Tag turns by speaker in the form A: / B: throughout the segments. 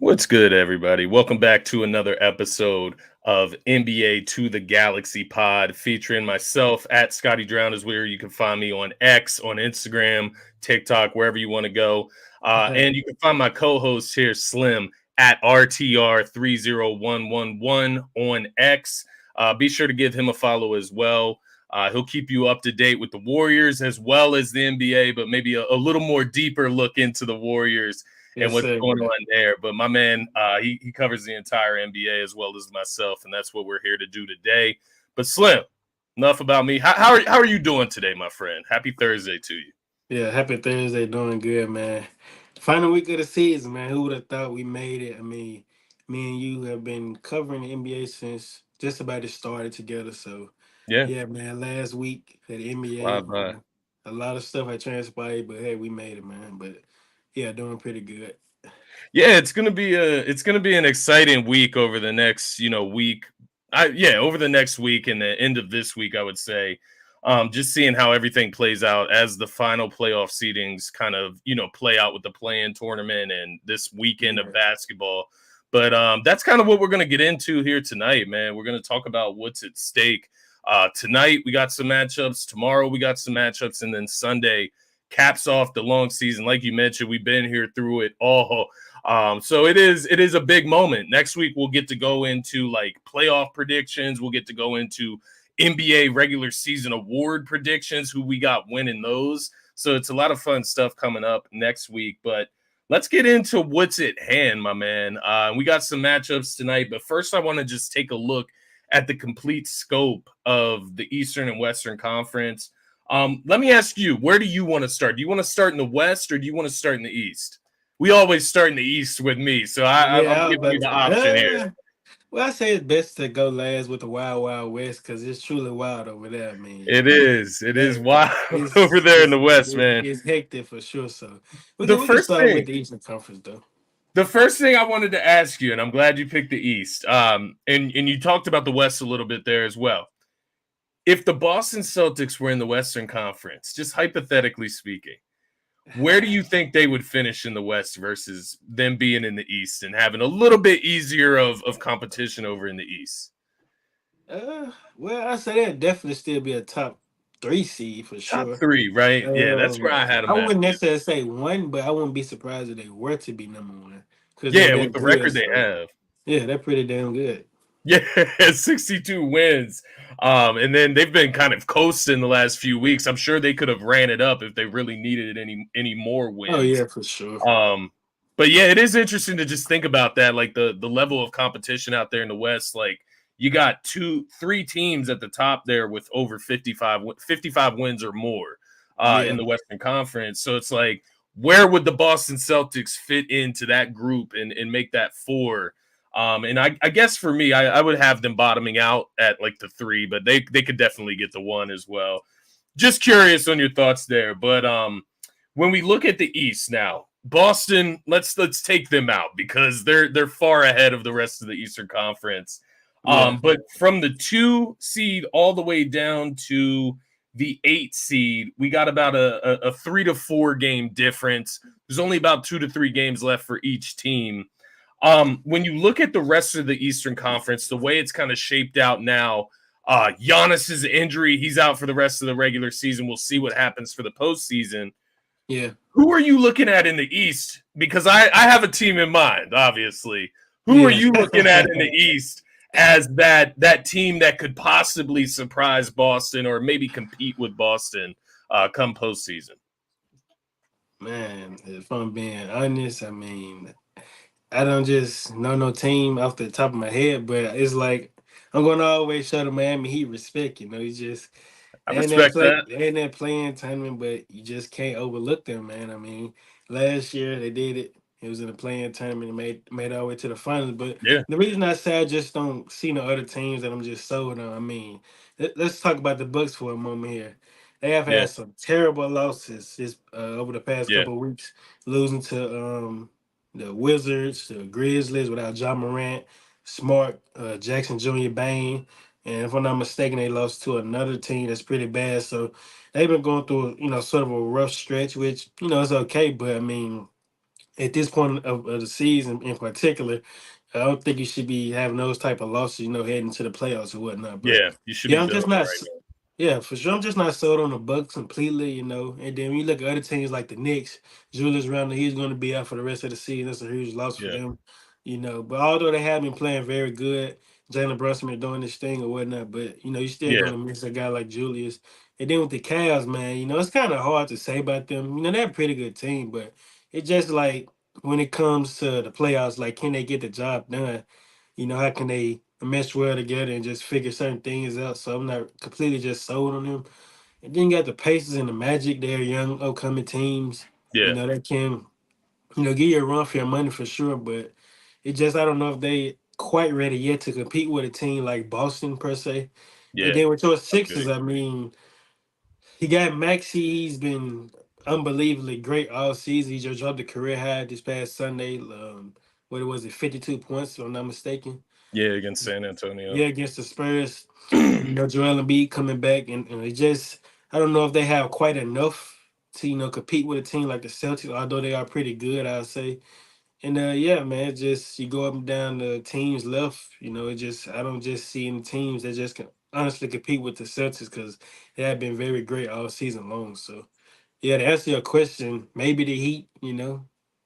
A: What's good, everybody? Welcome back to another episode of NBA to the Galaxy Pod, featuring myself at Scotty Drown is where you can find me on X, on Instagram, TikTok, wherever you want to go. And you can find my co-host here, Slim, at RTR30111 on X. Be sure to give him a follow as well. He'll keep you up to date with the Warriors as well as the NBA, but maybe a little more deeper look into the Warriors and
B: Yes,
A: what's
B: sir.
A: going on there. But my man, he covers the entire NBA as well as myself, and that's what we're here to do today. But Slim, enough about me. How are you doing today, my friend? Happy Thursday to you.
B: Yeah, happy Thursday. Doing good, man. Final week of the season, man. Who would have thought we made it? I mean, me and you have been covering the NBA since just about it started together. So,
A: Yeah,
B: yeah, man. Last week at the NBA,
A: fly by.
B: a lot of stuff had transpired, but hey, we made it, man. But yeah, doing pretty good.
A: Yeah, it's gonna be an exciting week over the next week. Over the next week and the end of this week, I would say. Just seeing how everything plays out as the final playoff seedings kind of play out with the play-in tournament and this weekend of
B: Yeah.
A: basketball. But that's kind of what we're gonna get into here tonight, man. We're gonna talk about what's at stake. Tonight we got some matchups. Tomorrow we got some matchups, and then Sunday caps off the long season. Like you mentioned, we've been here through it all. So it is a big moment. Next week we'll get to go into like playoff predictions. We'll get to go into NBA regular season award predictions, who we got winning those. So it's a lot of fun stuff coming up next week. But let's get into what's at hand, my man. We got some matchups tonight, but first I want to just take a look at the complete scope of the Eastern and Western Conference. Let me ask you, where do you want to start? Do you want to start in the West or do you want to start in the East? We always start in the East with me, so I'm
B: Yeah, I was
A: giving you
B: about
A: the
B: to.
A: option here.
B: Well, I say it's best to go last with the Wild Wild West because it's truly wild over there. I mean,
A: It is
B: hey,
A: wild over
B: it's
A: there in
B: it's
A: the West,
B: it's,
A: man.
B: it's hectic for sure. So
A: The
B: we can
A: first
B: start with
A: thing,
B: the Eastern Conference though.
A: the first thing I wanted to ask you, and I'm glad you picked the East. And you talked about the West a little bit there as well. If the Boston Celtics were in the Western Conference, just hypothetically speaking, where do you think they would finish in the West versus them being in the East and having a little bit easier of competition over in the East?
B: Well, I say that definitely still be a top three seed for
A: Top
B: sure.
A: three, right? Yeah, that's where I had
B: I
A: them at
B: wouldn't
A: too.
B: necessarily say one, but I wouldn't be surprised if they were to be number one because they're
A: Yeah, with
B: that
A: the
B: good.
A: record they
B: So
A: have.
B: yeah, they're pretty damn good.
A: Yeah, 62 wins. And then they've been kind of coasting the last few weeks. I'm sure they could have ran it up if they really needed any more
B: Oh
A: wins.
B: yeah, for sure.
A: Um, but yeah, it is interesting to just think about that, like the level of competition out there in the West. Like you got three teams at the top there with over 55 wins or more in
B: Yeah.
A: the Western Conference. So it's like, where would the Boston Celtics fit into that group and make that four? And I guess for me, I would have them bottoming out at like the three, but they could definitely get the one as well. Just curious on your thoughts there. But when we look at the East now, Boston, let's take them out because they're far ahead of the rest of the Eastern Conference.
B: Yeah.
A: But from the 2 seed all the way down to the 8 seed, we got about a 3 to 4 game difference. There's only about 2 to 3 games left for each team. When you look at the rest of the Eastern Conference, the way it's kind of shaped out now, Giannis's injury, he's out for the rest of the regular season. We'll see what happens for the postseason.
B: Yeah.
A: Who are you looking at in the East? Because I have a team in mind, obviously. Who are
B: Yeah.
A: you looking at in the East as that team that could possibly surprise Boston or maybe compete with Boston come postseason?
B: Man, if I'm being honest, I mean, I don't just know no team off the top of my head, but it's like I'm gonna always show the Miami Heat respect. He's just
A: I respect that.
B: they in that playing tournament, but you just can't overlook them, man. I mean, last year they did it. It was in the playing tournament and made our way to the finals. But
A: Yeah,
B: the reason I say I just don't see no other teams that I'm just sold on. I mean, let's talk about the Bucks for a moment here. They have
A: yeah,
B: had some terrible losses over the past
A: yeah.
B: couple of weeks, losing to the Wizards, the Grizzlies without John Morant, Smart, Jackson Jr., Bain. And if I'm not mistaken, they lost to another team that's pretty bad. So they've been going through, sort of a rough stretch, which, is okay. But I mean, at this point of the season in particular, I don't think you should be having those type of losses, heading to the playoffs or whatnot. But
A: Yeah, you should be
B: yeah, I'm just
A: building
B: not.
A: right now.
B: Yeah, for sure. I'm just not sold on the Bucks completely. And then when you look at other teams like the Knicks, Julius Randle, he's going to be out for the rest of the season. That's a huge loss for
A: Yeah,
B: them. But although they have been playing very good, Jalen Brunson been doing this thing or whatnot. But you're still
A: yeah,
B: going to miss a guy like Julius. And then with the Cavs, man, it's kind of hard to say about them. They're a pretty good team, but it's just like when it comes to the playoffs, like can they get the job done? How can they mesh well together and just figure certain things out? So I'm not completely just sold on them. And then you got the Pacers and the Magic. They're young, upcoming teams.
A: yeah,
B: That can, give you a run for your money for sure. But it just, I don't know if they quite ready yet to compete with a team like Boston per se. And
A: yeah.
B: then with your
A: I feel
B: Sixers,
A: you.
B: I mean, he got Maxi. He's been unbelievably great all season. He just dropped a career high this past Sunday. What was it, 52 points, if I'm not mistaken.
A: Yeah, against San Antonio.
B: Yeah, against the Spurs. Joel Embiid coming back, and it just I don't know if they have quite enough to compete with a team like the Celtics, although they are pretty good, I'd say. And yeah, man, just you go up and down the teams left. It just I don't just see any teams that just can honestly compete with the Celtics because they have been very great all season long. So yeah, to answer your question, maybe the Heat.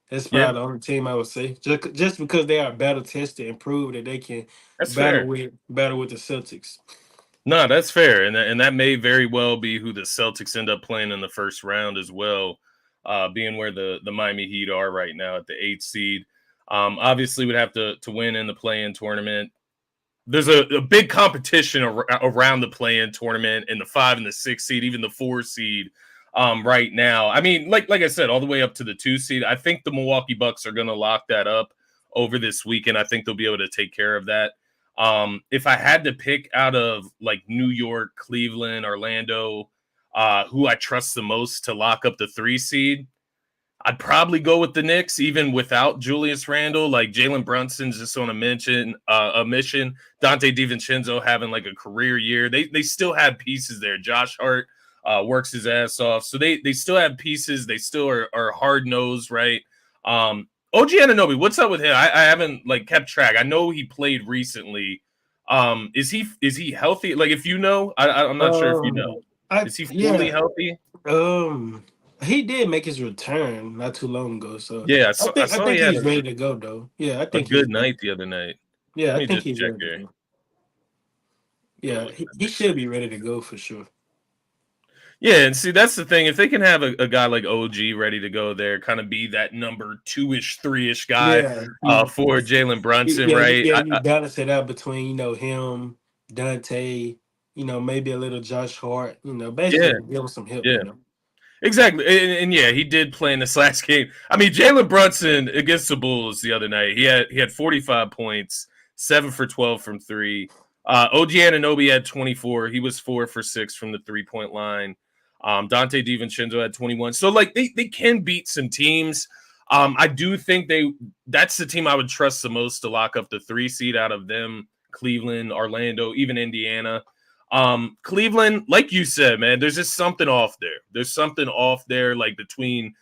B: That's
A: Yeah,
B: probably the only team I would say, just because they are battle tested and prove that they can
A: that's
B: battle
A: fair.
B: with the Celtics.
A: No, that's fair, and that may very well be who the Celtics end up playing in the first round as well, being where the Miami Heat are right now at the 8th seed. Obviously, would have to win in the play-in tournament. There's a big competition around the play-in tournament and the 5 and the 6 seed, even the 4 seed. Right now, I mean, like I said, all the way up to the 2 seed. I think the Milwaukee Bucks are going to lock that up over this weekend. I think they'll be able to take care of that. If I had to pick out of like New York, Cleveland, Orlando, who I trust the most to lock up the 3 seed, I'd probably go with the Knicks, even without Julius Randle. Like Jalen Brunson's just on a mission. Dante DiVincenzo having like a career year. They still have pieces there. Josh Hart works his ass off, so they still have pieces. They still are hard nosed, right? OG Anunoby, what's up with him? I haven't like kept track. I know he played recently. Is he healthy? Like if you know, I'm not sure if you know.
B: I
A: Is he fully
B: yeah,
A: healthy?
B: um, he did make his return not too long ago, so
A: Yeah,
B: I
A: I
B: think I
A: saw he
B: think
A: had
B: he's ready to go though. Yeah, I
A: a
B: think he's
A: good
B: ready.
A: night the other night.
B: Yeah,
A: Let
B: I
A: me
B: think
A: just
B: he's
A: check
B: ready to
A: here.
B: go.
A: Go
B: Yeah,
A: look
B: he,
A: at
B: he
A: Nick
B: should
A: Six.
B: be ready to go for sure.
A: Yeah, and see that's the thing. If they can have a guy like OG ready to go there, kind of be that number 2-ish, 3-ish guy
B: Yeah, you,
A: for Jalen Brunson,
B: yeah,
A: right?
B: you balance it out between him, Dante, maybe a little Josh Hart,
A: Yeah,
B: basically give him some help.
A: yeah. Exactly, and yeah, he did play in this last game. I mean, Jalen Brunson against the Bulls the other night. He had 45 points, 7 for 12 from three. OG Anunoby had 24. He was 4 for 6 from the 3-point line. Dante DiVincenzo had 21. So like they can beat some teams. I do think that's the team I would trust the most to lock up the 3 seed out of them. Cleveland, Orlando, even Indiana. Cleveland, like you said, man, there's just something off there. There's something off there, like between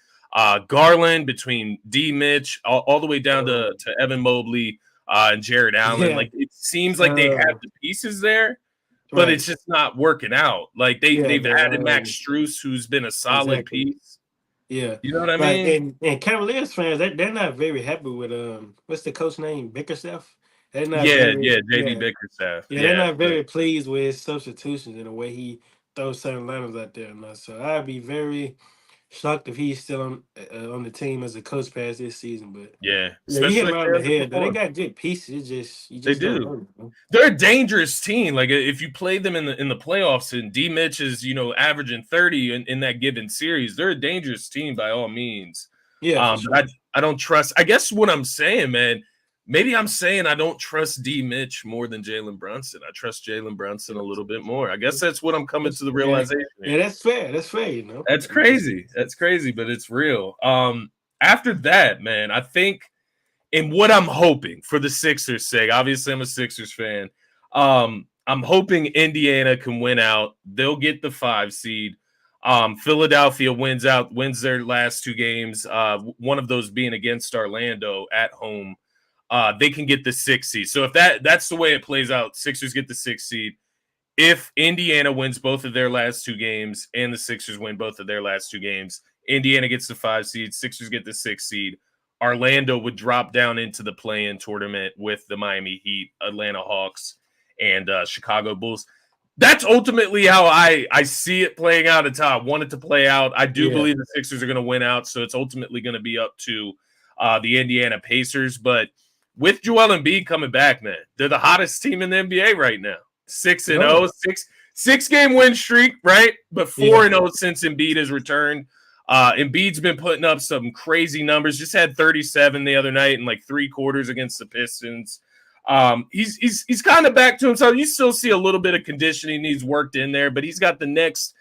A: Garland, between D Mitch, all the way down to Evan Mobley and Jared Allen.
B: Yeah,
A: Like it seems like they
B: uh,
A: have the pieces there, but it's
B: right.
A: just not working out. Like
B: Yeah,
A: they've
B: the,
A: added Max Struess, who's been a solid
B: exactly.
A: piece.
B: Yeah,
A: You know what I
B: like
A: mean?
B: and Cavaliers fans, they're not very happy with what's the coach name, Bickerstaff. They're not
A: Yeah,
B: very
A: yeah, JB
B: yeah
A: Bickerstaff.
B: yeah they're
A: Yeah,
B: not very pleased with his substitutions and the way he throws certain lineups out there. And so I'd be very shocked if he's still on the team as a coach past this season. But
A: yeah.
B: yeah, you hit
A: Especially
B: him
A: if
B: right
A: they
B: on the head though. They
A: underperform.
B: got good pieces. You
A: They
B: just don't
A: do.
B: know.
A: They're a dangerous team. Like if you play them in the playoffs and D Mitch is, averaging 30 in that given series, they're a dangerous team by all means.
B: Yeah, for
A: But
B: sure.
A: I don't trust. I guess what I'm saying, man, maybe I'm saying I don't trust D Mitch more than Jalen Brunson. I trust Jalen Brunson a little bit more. I guess that's what I'm coming to the
B: Yeah,
A: realization
B: yeah,
A: here.
B: that's fair. That's fair.
A: That's crazy. That's crazy, but it's real. After that, man, I think and what I'm hoping for the Sixers' sake, obviously I'm a Sixers fan. I'm hoping Indiana can win out. They'll get the 5 seed. Philadelphia wins their last two games. One of those being against Orlando at home. They can get the 6th seed. So if that's the way it plays out, Sixers get the 6th seed. If Indiana wins both of their last two games and the Sixers win both of their last two games, Indiana gets the 5 seed, Sixers get the 6th seed. Orlando would drop down into the play-in tournament with the Miami Heat, Atlanta Hawks, and Chicago Bulls. That's ultimately how I see it playing out. It's how I want it to play out. I do believe the Sixers are going to win out, so it's ultimately going to be up to the Indiana Pacers. But with Joel Embiid coming back, man, they're the hottest team in the NBA right now. 6-0, six-game win streak, right? But 4-0 since Embiid has returned. Embiid's been putting up some crazy numbers. Just had 37 the other night in like 3 quarters against the Pistons. He's kind of back to himself. You still see a little bit of conditioning needs worked in there, but he's got the next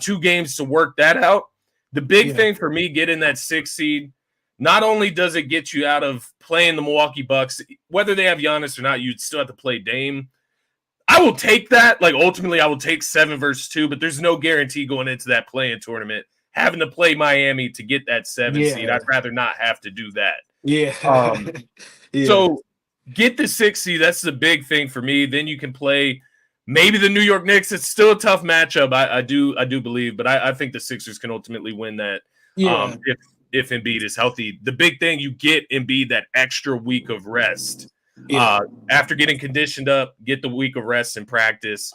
A: 2 games to work that out. The big thing for me getting that 6th seed, not only does it get you out of playing the Milwaukee Bucks, whether they have Giannis or not, you'd still have to play Dame. I will take that. Like, ultimately, I will take 7 versus 2, but there's no guarantee going into that play-in tournament having to play Miami to get that 7 seed. I'd rather not have to do that. So get the 6 seed. That's the big thing for me. Then you can play maybe the New York Knicks. It's still a tough matchup. I do believe, but I think the Sixers can ultimately win that. If Embiid is healthy. The big thing, you get Embiid that extra week of rest. After getting conditioned up, get the week of rest and practice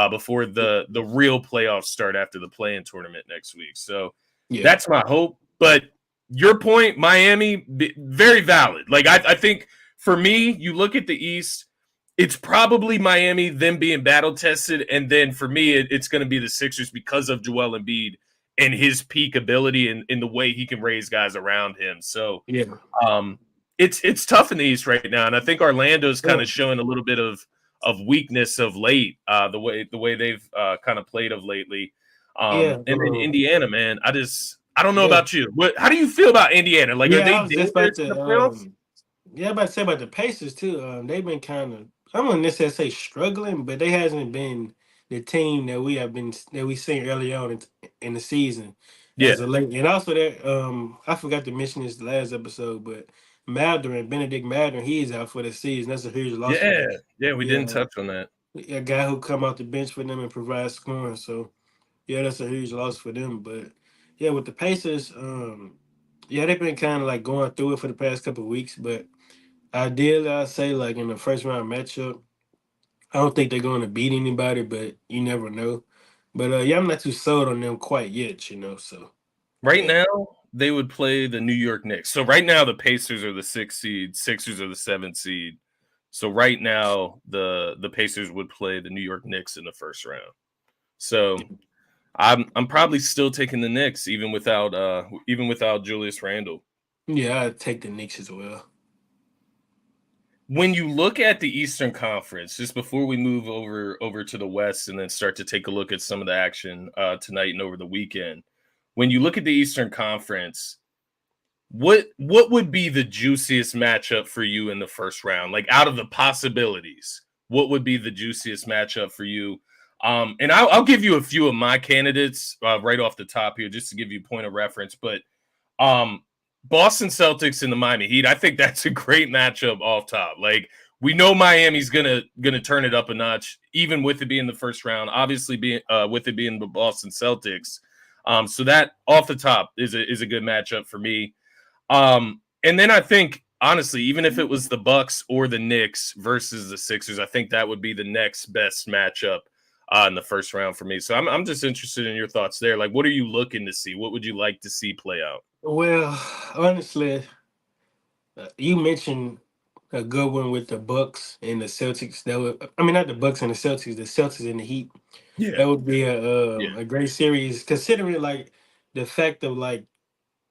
A: before the real playoffs start after the play-in tournament next week. So that's my hope. But your point, Miami, very valid. Like, I think for me, you look at the East, it's probably Miami, them being battle tested. And then for me, it's going to be the Sixers because of Joel Embiid and his peak ability and in the way he can raise guys around him. So it's tough in the East right now. And I think Orlando's kind of showing a little bit of weakness of late, the way they've kind of played of lately. And then Indiana, man, I don't know about you. How do you feel about Indiana? Like, are they dangerous in the playoffs?
B: I'm about to say about the Pacers too. They've been kind of, I don't necessarily say struggling, but they hasn't been the team that we seen early on in the season as a late. And also that I forgot to mention this last episode, but Benedict Mathurin, he's out for the season. That's a huge loss for them.
A: We didn't touch on that.
B: A guy who come off the bench for them and provide scoring. So that's a huge loss for them. But with the Pacers, they've been kind of like going through it for the past couple of weeks, but ideally, I'd say like in the first round matchup, I don't think they're going to beat anybody, but you never know. But I'm not too sold on them quite yet, So
A: right now, they would play the New York Knicks. So right now, the Pacers are the 6th seed, Sixers are the 7th seed. So right now, the Pacers would play the New York Knicks in the first round. So I'm probably still taking the Knicks even without Julius Randle.
B: Yeah, I'd take the Knicks as well.
A: When you look at the Eastern Conference, just before we move over to the West and then start to take a look at some of the action tonight and over the weekend, when you look at the Eastern Conference, what would be the juiciest matchup for you in the first round? Like, out of the possibilities, what would be the juiciest matchup for you? And I'll give you a few of my candidates right off the top here, just to give you a point of reference. But Boston Celtics and the Miami Heat, I think that's a great matchup off top. Like, we know Miami's gonna turn it up a notch, even with it being the first round. Obviously, with it being the Boston Celtics, so that off the top is a good matchup for me. And then I think, honestly, even if it was the Bucks or the Knicks versus the Sixers, I think that would be the next best matchup in the first round for me. So I'm just interested in your thoughts there. Like, what are you looking to see? What would you like to see play out?
B: Well, honestly, you mentioned a good one with the Bucks and the Celtics. Not the Bucks and the Celtics, the Celtics and the Heat. That would be a great series, considering like the fact of like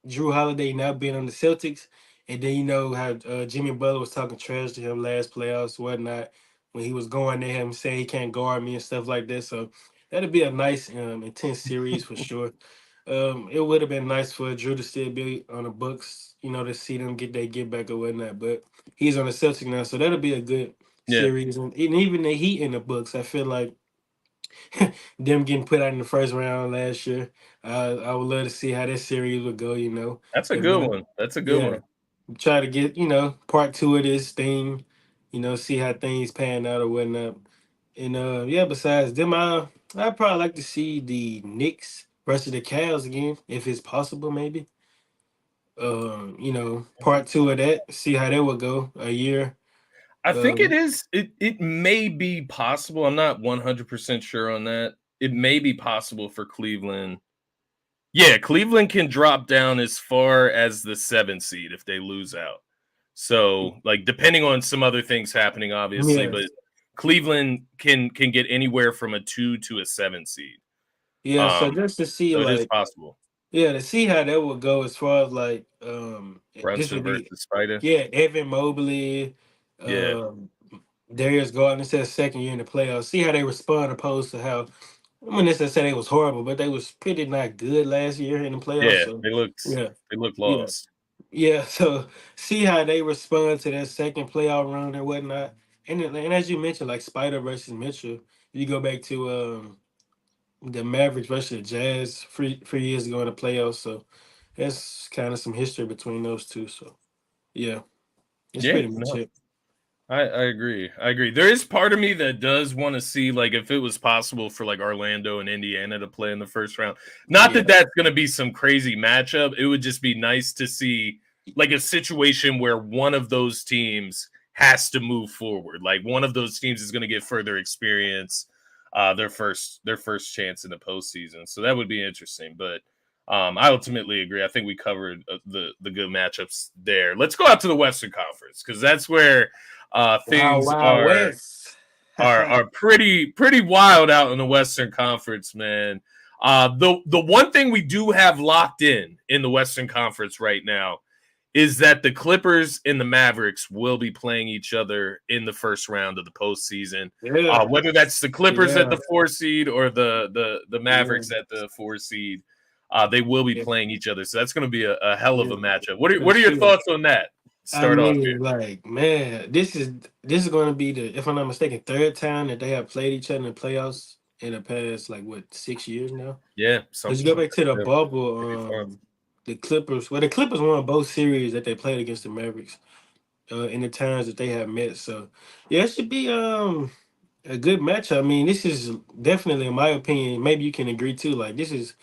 B: Drew Holiday now being on the Celtics, and then how Jimmy Butler was talking trash to him last playoffs, whatnot, when he was going at him saying he can't guard me and stuff like that. So that'd be a nice, intense series for sure. It would have been nice for Drew to still be on the Bucks, to see them get back or whatnot. But he's on the Celtics now, so that'll be a good series. And even the Heat in the Bucks, I feel like them getting put out in the first round last year. I would love to see how that series would go.
A: That's a
B: if
A: good
B: them,
A: one. That's a good
B: yeah,
A: one.
B: try to get part two of this thing. See how things pan out or whatnot. And yeah, besides them, I'd probably like to see the Knicks versus the Cavs again, if it's possible, maybe. Part two of that, see how that would go a year.
A: I think it
B: Um,
A: is. It may be possible. I'm not 100% sure on that. It may be possible for Cleveland. Yeah, Cleveland can drop down as far as the 7 seed if they lose out. So, like, depending on some other things happening, obviously,
B: yeah,
A: but Cleveland can get anywhere from a 2 to a 7 seed.
B: yeah. So just to see,
A: So it is
B: like,
A: possible.
B: yeah, to see how that would go as far as like, this
A: Brunson
B: would be,
A: versus Spider.
B: yeah, Evan Mobley,
A: Yeah,
B: um, Darius Garland. It says second year in the playoffs. See how they respond opposed to how. I mean, this say they was horrible, but they was pretty not good last year in the playoffs.
A: yeah.
B: So yeah,
A: They looked
B: yeah.
A: lost.
B: Yeah, so see how they respond to that second playoff run and whatnot. And as you mentioned, like Spider versus Mitchell, you go back to the Mavericks versus the Jazz 3 years ago in the playoffs. So that's kind of some history between those two. So yeah, it's
A: Yeah,
B: pretty much
A: no.
B: it.
A: I agree. I agree. There is part of me that does want to see, like, if it was possible for like Orlando and Indiana to play in the first round. Not that
B: Yeah,
A: that's going to be some crazy matchup. It would just be nice to see like a situation where one of those teams has to move forward. Like one of those teams is going to get further experience, their first chance in the postseason. So that would be interesting. But I ultimately agree. I think we covered the good matchups there. Let's go out to the Western Conference because that's where
B: Wild
A: things
B: Wild
A: are
B: West.
A: are are pretty wild out in the Western Conference, man. The one thing we do have locked in the Western Conference right now is that the Clippers and the Mavericks will be playing each other in the first round of the postseason.
B: Yeah,
A: Whether that's the Clippers at
B: yeah,
A: the 4 seed or the
B: yeah,
A: Mavericks at the 4 seed, they will be
B: yeah,
A: playing each other. So that's going to be a hell of
B: yeah,
A: a matchup. What are
B: for
A: what are your
B: sure.
A: thoughts on that?
B: I
A: Start off
B: mean,
A: here.
B: like, man, this is going to be the, if I'm not mistaken, third time that they have played each other in the playoffs in the past, like, what, 6 years now.
A: Yeah,
B: Because you
A: something
B: go
A: like
B: back to the
A: that. Yeah, should be
B: bubble,
A: fun.
B: the Clippers. Well, the Clippers won both series that they played against the Mavericks, in the times that they have met. So yeah, it should be a good match. I mean, this is definitely, in my opinion, maybe you can agree too. Like, this is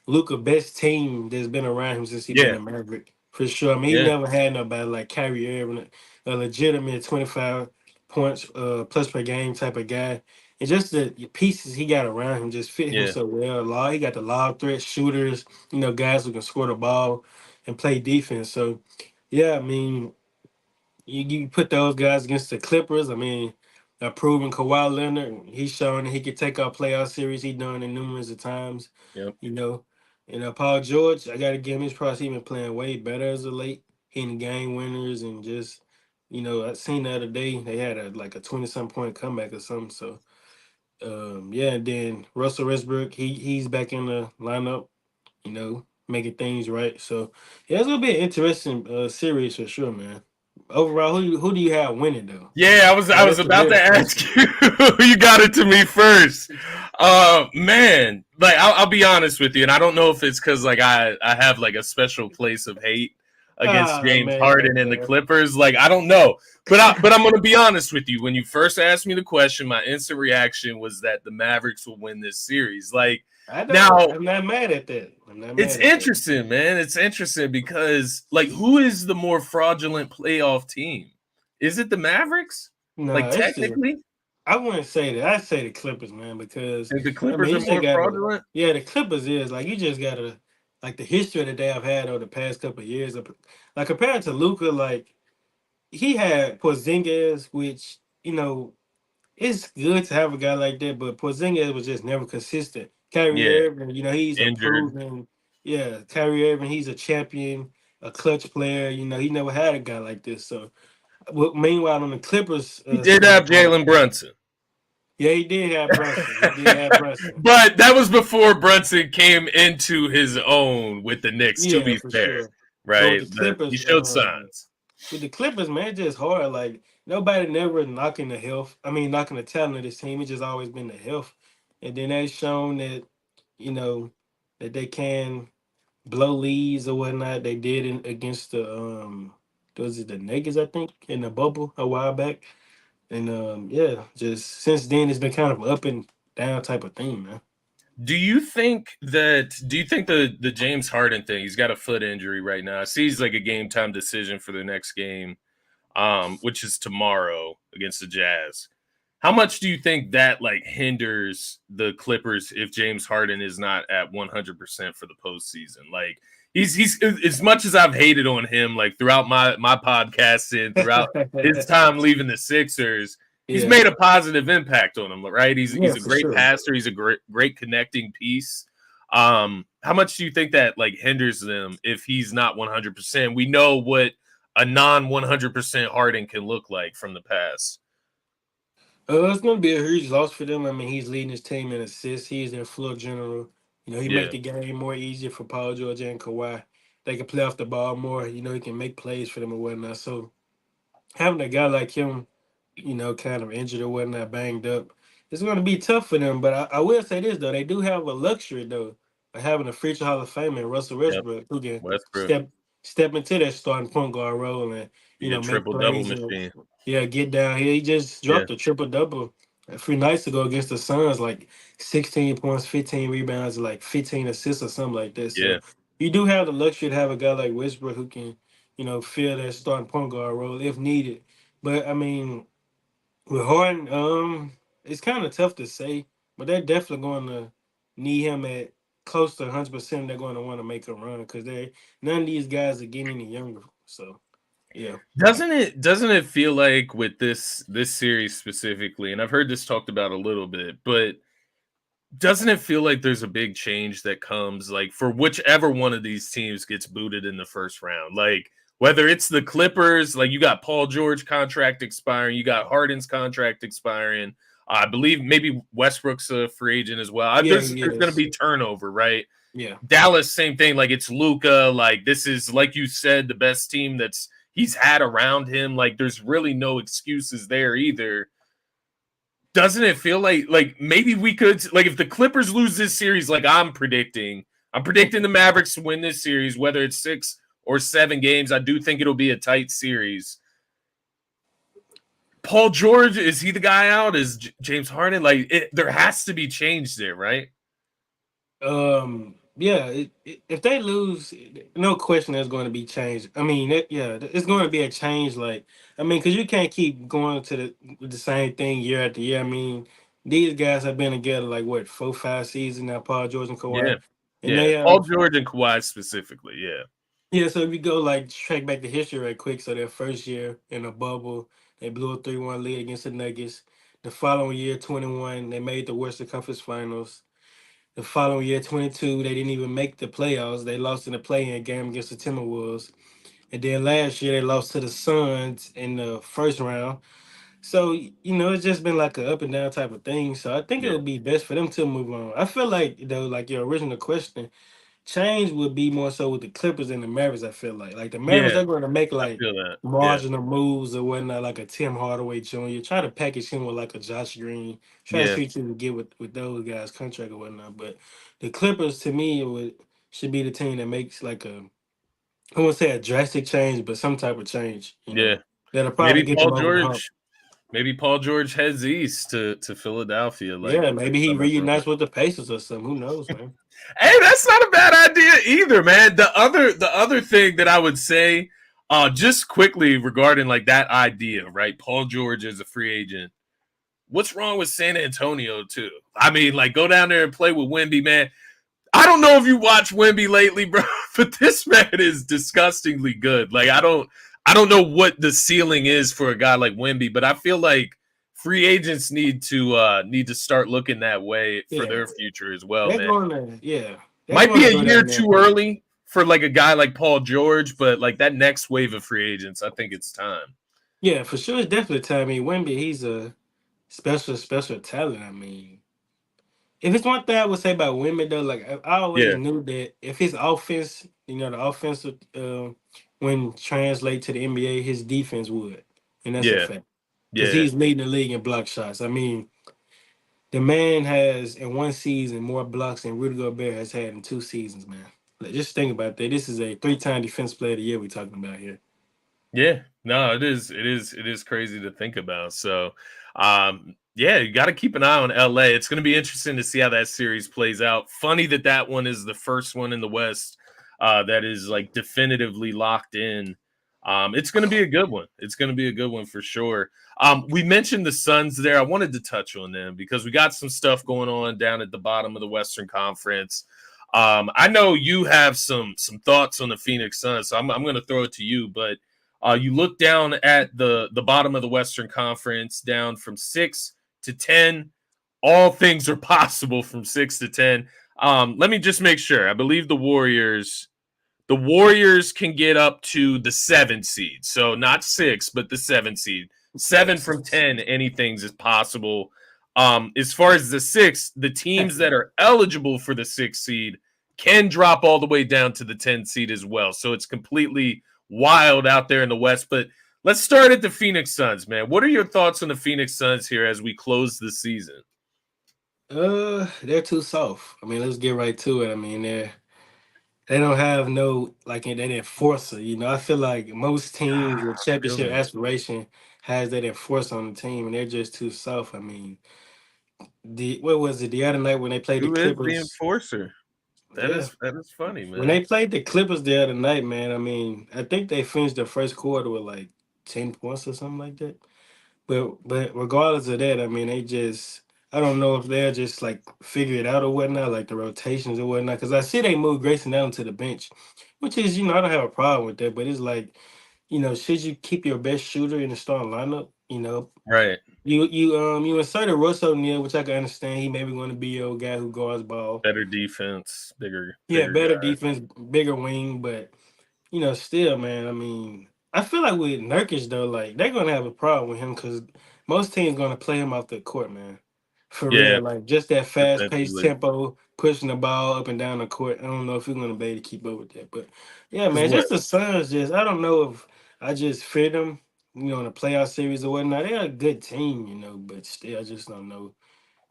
B: Luca best team that's been around him since he been
A: Yeah,
B: a Maverick for sure. I mean, he
A: yeah,
B: never had nobody like Kyrie Irving, a legitimate 25 points plus per game type of guy. And just the pieces he got around him just fit him
A: yeah,
B: so well. He got the lob threat shooters, guys who can score the ball and play defense. So yeah, I mean, you put those guys against the Clippers. I mean, a proven Kawhi Leonard. He's shown that he can take our playoff series. He done it numerous of times.
A: yep,
B: You know, and Paul George, I got to give him his props. He been playing way better as of late, hitting game winners and just, I seen the other day they had like a 20-some point comeback or something. So yeah, and then Russell Westbrook, he's back in the lineup. Making things right. So yeah, it's gonna be an interesting series for sure, man. Overall, who do you have winning though?
A: yeah. I was
B: That's the
A: about
B: real
A: to ask
B: question.
A: you. You got it to me first. Man, like I'll be honest with you, and I don't know if it's because like I have like a special place of hate against
B: Ah
A: James
B: man,
A: Harden and the
B: man.
A: Clippers. Like I don't know, but I'm gonna be honest with you. When you first asked me the question, my instant reaction was that the Mavericks will win this series. Like
B: I know.
A: now,
B: I'm not mad at that. I'm not
A: it's
B: mad at that.
A: interesting, man. It's interesting because, like, who is the more fraudulent playoff team? Is it the Mavericks?
B: No,
A: Like,
B: it's the.
A: technically,
B: I wouldn't say that. I'd say the Clippers, man, because
A: the
B: I
A: Clippers
B: mean,
A: are
B: you just
A: more
B: gotta.
A: fraudulent.
B: Yeah, the Clippers is like, you just gotta, like, the history that they have had over the past couple of years. Like, compared to Luca, like, he had Porzingis, which, it's good to have a guy like that, but Porzingis was just never consistent. Kyrie
A: Yeah,
B: Irving, he's a
A: injured.
B: proven, yeah, Kyrie Irving, he's a champion, a clutch player. He never had a guy like this. So, meanwhile, on the Clippers
A: He did have
B: standpoint,
A: Jalen Brunson,
B: yeah, he did have Brunson. He did have Brunson.
A: but that was before Brunson came into his own with the Knicks. To
B: Yeah,
A: be
B: for
A: fair,
B: sure. But with
A: right?
B: the
A: But he
B: Clippers,
A: showed signs.
B: man, it's just hard. Like, nobody never knocking the health. I mean, knocking the talent of this team. It's just always been the health. and then they've shown that you know that they can blow leads or whatnot. They did against the was it the Nuggets, I think, in the bubble a while back. And yeah, just since then it's been kind of up and down type of thing, man.
A: Do you think the James Harden thing, he's got a foot injury right now. I see he's like a game time decision for the next game, which is tomorrow against the Jazz. How much do you think that like hinders the Clippers if James Harden is not at 100% for the postseason? Like he's as much as I've hated on him, like throughout my podcast and throughout his time leaving the Sixers, he's
B: Yeah,
A: made a positive impact on them, right?
B: yeah,
A: He's a
B: for
A: great
B: sure.
A: passer. He's a great connecting piece. How much do you think that like hinders them if he's not 100%? We know what a non 100% Harden can look like from the past.
B: It's gonna be a huge loss for them. I mean, he's leading his team in assists. He's their floor general. He make
A: Yeah,
B: the game more easier for Paul George and Kawhi. They can play off the ball more. He can make plays for them and whatnot. So having a guy like him, kind of injured or whatnot, banged up, it's going to be tough for them. But I will say this though, they do have a luxury though of having a future Hall of Famer, Russell
A: yep.
B: Westbrook, who can
A: Westbrook,
B: step into that starting point guard role and
A: be a
B: make
A: triple double
B: plays and
A: machine.
B: yeah, get down here. He just
A: Yeah,
B: dropped a triple double a few nights ago against the Suns, like 16 points, 15 rebounds, like 15 assists or something like that.
A: yeah.
B: So you do have the luxury to have a guy like Westbrook who can, fill that starting point guard role if needed. But I mean, with Harden, it's kind of tough to say, but they're definitely going to need him at close to 100%. They're going to want to make a run because they none of these guys are getting any younger. So yeah,
A: Doesn't it feel like with this series specifically, and I've heard this talked about a little bit, but doesn't it feel like there's a big change that comes like for whichever one of these teams gets booted in the first round? Like whether it's the Clippers, like you got Paul George contract expiring, you got Harden's contract expiring. I believe maybe Westbrook's a free agent as well.
B: yeah, he
A: There's going to
B: is.
A: be turnover, right?
B: Yeah,
A: Dallas, same thing. Like it's Luca. Like this is, like you said, the best team that's he's had around him. Like there's really no excuses there either. Doesn't it feel like maybe we could like if the Clippers lose this series, like I'm predicting the Mavericks to win this series, whether it's 6 or 7 games. I do think it'll be a tight series. Paul George, is he the guy out? Is James Harden there has to be change there, right?
B: yeah. If they lose, no question there's going to be change. I mean, yeah, it's going to be a change. Like, I mean, because you can't keep going to the same thing year after year. I mean, these guys have been together like what 4, 5 seasons now. Paul George and
A: Yeah,
B: Kawhi, and
A: yeah.
B: they
A: Paul
B: have.
A: George and Kawhi specifically. Yeah,
B: Yeah, so if you go like track back the history right quick, so their first year in a bubble, they blew a 3-1 lead against the Nuggets. The following year, 21, they made the Western Conference Finals. The following year, 22, they didn't even make the playoffs. They lost in the play-in game against the Timberwolves. And then last year, they lost to the Suns in the first round. So, it's just been like an up and down type of thing. So I think it
A: yeah,
B: would be best for them to move on. I feel like, though, like your original question, change would be more so with the Clippers and the Mavericks. I feel like the Mavericks
A: yeah.
B: they're going to make
A: I
B: like
A: feel that. Yeah,
B: marginal moves or whatnot, like a Tim Hardaway Jr. Try to package him with like a Josh Green. Try to
A: yeah,
B: see what you can get with those guys' contract or whatnot. But the Clippers to me should be the team that makes like I won't say a drastic change, but some type of change.
A: yeah.
B: That'll probably
A: Maybe
B: get
A: Paul
B: them over the hump.
A: George. Maybe Paul George heads east to Philadelphia like
B: Yeah,
A: this
B: maybe he
A: summer for a
B: reunites
A: bit.
B: with the Pacers or something. Who knows, man?
A: Hey, that's not a bad idea either, man. The other thing that I would say, just quickly regarding like that idea, right? Paul George is a free agent. What's wrong with San Antonio too? I mean, like go down there and play with Wemby, man. I don't know if you watch Wemby lately, bro, but this man is disgustingly good. Like I don't know what the ceiling is for a guy like Wemby, but I feel like free agents need to start looking that way for
B: Yeah,
A: their future as well,
B: they're
A: man.
B: going to. Yeah, they're
A: Might
B: going
A: be
B: to
A: a
B: go
A: year
B: down there
A: too
B: and play.
A: early for like a guy like Paul George, but like that next wave of free agents, I think it's time.
B: Yeah, for sure. It's definitely time. I mean, Wemby, he's a special talent. I mean, if it's one thing I would say about Wemby, though, like I always
A: Yeah,
B: knew that if his offense, the offensive when translate to the NBA, his defense would, and that's a
A: yeah,
B: fact because
A: yeah,
B: he's leading the league in block shots. I mean, The man has in one season more blocks than Rudy Gobert has had in 2 seasons, man. Like, just think about that. This is a 3-time defense player of the year we're talking about here.
A: Yeah, no, it is crazy to think about. So, yeah, you got to keep an eye on LA. It's going to be interesting to see how that series plays out. Funny that one is the first one in the West that is like definitively locked in. It's going to be a good one. It's going to be a good one for sure. We mentioned the Suns there. I wanted to touch on them because we got some stuff going on down at the bottom of the Western Conference. I know you have some thoughts on the Phoenix Suns, so I'm going to throw it to you, but you look down at the bottom of the Western Conference, down from 6 to 10. All things are possible from 6 to 10. Let me just make sure. I believe the Warriors can get up to the 7 seed. So not 6, but the 7 seed. 7 from 10, anything's is possible. As far as the 6, the teams that are eligible for the 6 seed can drop all the way down to the 10 seed as well. So it's completely wild out there in the West. But let's start at the Phoenix Suns, man. What are your thoughts on the Phoenix Suns here as we close the season?
B: They're too soft. I mean, let's get right to it. I mean, they don't have no like that enforcer. You know, I feel like most teams with championship
A: Really?
B: aspiration has that enforcer on the team, and they're just too soft. I mean, what was it the other night when they played the
A: Who is the
B: Clippers?
A: enforcer? That
B: Yeah,
A: is that is funny,
B: when
A: man.
B: they played the Clippers the other night, man. I mean, I think they finished the first quarter with like 10 points or something like that. But regardless of that, I mean, they just I don't know if they'll just like figure it out or whatnot, like the rotations or whatnot. Because I see they moved Grayson down to the bench, which is I don't have a problem with that. But it's like should you keep your best shooter in the starting lineup?
A: Right.
B: You inserted Russ O'Neal, which I can understand. He maybe going to be your guy who guards ball.
A: Better defense,
B: Yeah,
A: bigger
B: better
A: guy.
B: defense, bigger wing, but still, man. I mean, I feel like with Nurkic though, like they're gonna have a problem with him because most teams gonna play him off the court, man. For
A: Yeah,
B: real, like just that fast paced
A: defensively.
B: tempo, pushing the ball up and down the court. I don't know if he's gonna be able to keep up with that, but yeah,
A: Because
B: man.
A: what?
B: Just the Suns, just I don't know if I just fear them, in the playoff series or whatnot. They're a good team, but still, I just don't know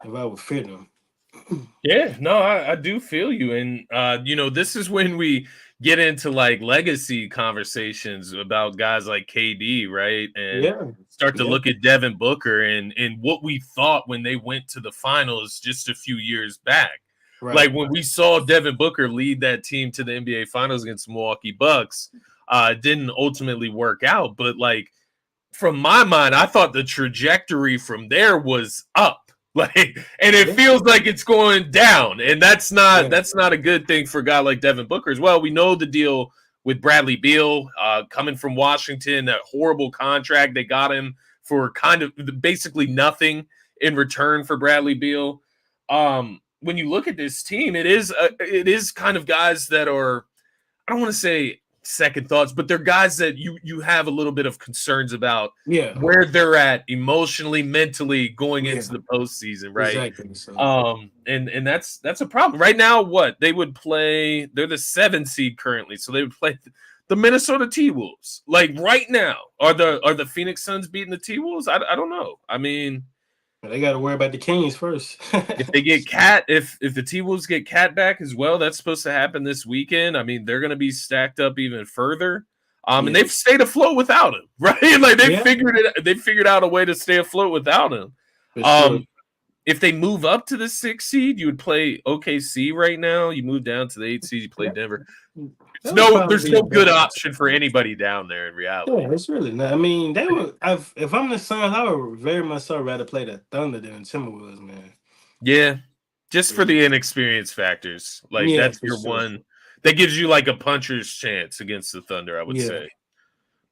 B: if I would fear them.
A: Yeah, no, I do feel you. And this is when we get into like legacy conversations about guys like KD, right? And
B: Yeah,
A: start to
B: yeah,
A: look at Devin Booker and what we thought when they went to the finals just a few years back.
B: right.
A: Like when we saw Devin Booker lead that team to the NBA finals against the Milwaukee Bucks, it didn't ultimately work out. But like from my mind, I thought the trajectory from there was up. Like, and it
B: Yeah,
A: feels like it's going down, and that's not
B: yeah,
A: that's not a good thing for a guy like Devin Booker as well. We know the deal with Bradley Beal coming from Washington, that horrible contract they got him for kind of basically nothing in return for Bradley Beal. When you look at this team, it is kind of guys that are, I don't want to say second thoughts, but they're guys that you have a little bit of concerns about
B: yeah,
A: where they're at emotionally, mentally going
B: yeah.
A: into the postseason, right?
B: Exactly. So
A: And that's a problem right now. What they would play, they're the 7 seed currently, so they would play the Minnesota T Wolves. Like right now, are the Phoenix Suns beating the T Wolves? I don't know. I mean,
B: they got to worry about the Kings first.
A: if they get Cat, if the T Wolves get Cat back as well, that's supposed to happen this weekend. I mean, they're going to be stacked up even further. And
B: Yeah,
A: they've stayed afloat without him, right? Like they
B: yeah,
A: figured it. They figured out a way to stay afloat without him.
B: for sure.
A: Um, if they move up to the 6 seed, you would play OKC right now. You move down to the 8 seed, you play
B: Yeah,
A: Denver.
B: that would
A: There's
B: probably be
A: no
B: a
A: good
B: better
A: option
B: option.
A: for anybody down there in reality.
B: Yeah, it's really not. I mean, they would. If I'm the Suns, I would very much so rather play the Thunder than the Timberwolves, man.
A: Yeah, just for
B: Yeah,
A: the inexperience factors. Like
B: yeah,
A: that's
B: for
A: your
B: sure.
A: one that gives you like a puncher's chance against the Thunder, I would
B: Yeah,
A: say.